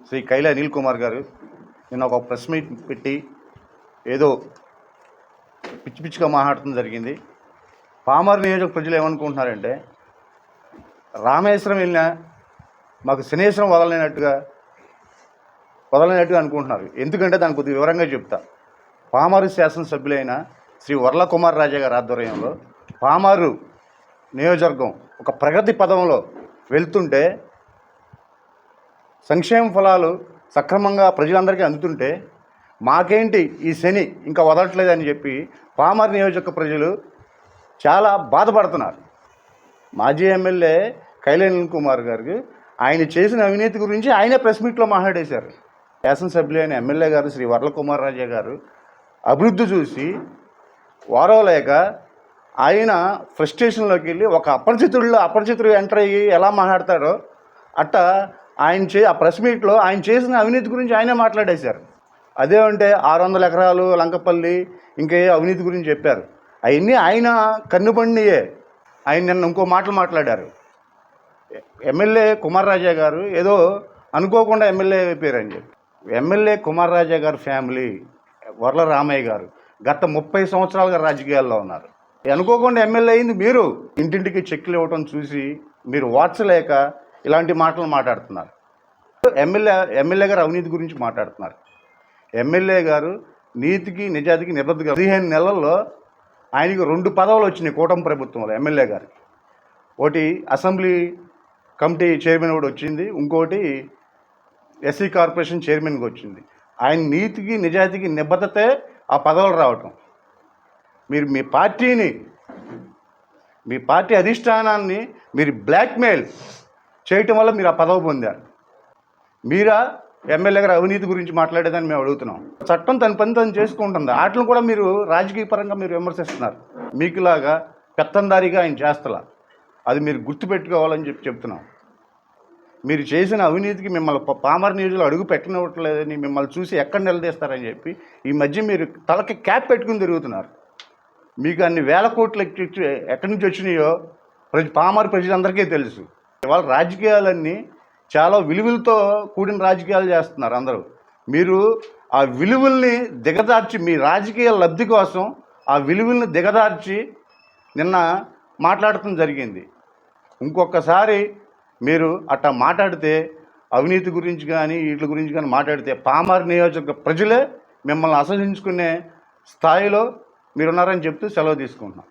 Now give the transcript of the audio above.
శ్రీ కైల అనిల్ కుమార్ గారు నిన్న ఒక ప్రెస్ మీట్ పెట్టి ఏదో పిచ్చి పిచ్చిగా మాట్లాడటం జరిగింది. పామర్ నియోజక ప్రజలు ఏమనుకుంటున్నారంటే రామేశ్వరం వెళ్ళినా మాకు శనేశ్వరం వదలలేనట్టుగా అనుకుంటున్నారు. ఎందుకంటే దాని కొద్దిగా వివరంగా చెప్తా. పామరు శాసనసభ్యులైన శ్రీ వర్ల కుమార్ రాజా గారి ఆధ్వర్యంలో పామరు నియోజకవర్గం ఒక ప్రగతి పదంలో వెళ్తుంటే, సంక్షేమ ఫలాలు సక్రమంగా ప్రజలందరికీ అందుతుంటే మాకేంటి ఈ శని ఇంకా వదలట్లేదని చెప్పి పామర్ నియోజక ప్రజలు చాలా బాధపడుతున్నారు. మాజీ ఎమ్మెల్యే కైల అనిల్ కుమార్ గారికి ఆయన చేసిన అవినీతి గురించి ఆయనే ప్రెస్ మీట్లో మాట్లాడేశారు. శాసనసభ్యులైన ఎమ్మెల్యే గారు శ్రీ వర్ల కుమార్ రాజా గారు అభివృద్ధి చూసి వారవలేక ఆయన ఫ్రస్ట్రేషన్లోకి వెళ్ళి ఒక అపరిచితుడు ఎంటర్ అయ్యి ఎలా మాట్లాడతాడో అట్టా ఆ ప్రెస్ మీట్లో ఆయన చేసిన అవినీతి గురించి ఆయనే మాట్లాడేశారు. అదేమంటే 600 ఎకరాలు లంకపల్లి ఇంకే అవినీతి గురించి చెప్పారు. అవన్నీ ఆయన కన్నుబండియే. ఆయన నిన్న ఇంకో మాటలు మాట్లాడారు. ఎమ్మెల్యే కుమార్ రాజా గారు ఏదో అనుకోకుండా ఎమ్మెల్యే అయిపోయారని చెప్పి. ఎమ్మెల్యే కుమార్ రాజా గారు ఫ్యామిలీ వర్ల రామయ్య గారు గత 30 సంవత్సరాలుగా రాజకీయాల్లో ఉన్నారు. అనుకోకుండా ఎమ్మెల్యే అయింది మీరు. ఇంటింటికి చెక్కులు ఇవ్వటం చూసి మీరు వార్చలేక ఇలాంటి మాటలు మాట్లాడుతున్నారు. ఎమ్మెల్యే గారు అవినీతి గురించి మాట్లాడుతున్నారు. ఎమ్మెల్యే గారు నీతికి నిజాతికి నిబద్ధత 15 నెలల్లో ఆయనకి 2 పదవులు వచ్చినాయి కూటమి ప్రభుత్వంలో. ఎమ్మెల్యే గారికి ఒకటి అసెంబ్లీ కమిటీ చైర్మన్ కూడా వచ్చింది, ఇంకోటి ఎస్సీ కార్పొరేషన్ చైర్మన్గా వచ్చింది. ఆయన నీతికి నిజాతికి నిబద్ధతే ఆ పదవులు రావటం. మీరు మీ పార్టీ అధిష్టానాన్ని మీరు బ్లాక్మెయిల్ చేయటం వల్ల మీరు ఆ పదవి పొందారు. మీరా ఎమ్మెల్యే గారు అవినీతి గురించి మాట్లాడేదని మేము అడుగుతున్నాం. చట్టం తన పని తను చేసుకుంటుంది. వాటిని కూడా మీరు రాజకీయ పరంగా మీరు విమర్శిస్తున్నారు. మీకులాగా పెత్తందారిగా ఆయన చేస్తలా. అది మీరు గుర్తుపెట్టుకోవాలని చెప్తున్నాం. మీరు చేసిన అవినీతికి మిమ్మల్ని పామర్ నియోజకవర్గంలో అడుగు పెట్టనివ్వట్లేదని మిమ్మల్ని చూసి ఎక్కడ నిలదీస్తారని చెప్పి ఈ మధ్య మీరు తలకి క్యాప్ పెట్టుకుని తిరుగుతున్నారు. మీకు అన్ని వేల కోట్లు ఎక్కడి నుంచి వచ్చినాయో పామర్ ప్రజలందరికీ తెలుసు. ఇవాళ రాజకీయాలన్నీ చాలా విలువలతో కూడిన రాజకీయాలు చేస్తున్నారు అందరూ. మీరు ఆ విలువల్ని దిగదార్చి మీ రాజకీయ లబ్ధి కోసం ఆ విలువల్ని దిగదార్చి నిన్న మాట్లాడటం జరిగింది. ఇంకొకసారి మీరు అట్టా మాట్లాడితే అవినీతి గురించి కానీ వీటి గురించి కానీ మాట్లాడితే పామర్ నియోజక ప్రజలే మిమ్మల్ని అసహించుకునే స్థాయిలో మీరున్నారని చెప్తూ సెలవు తీసుకుంటున్నాం.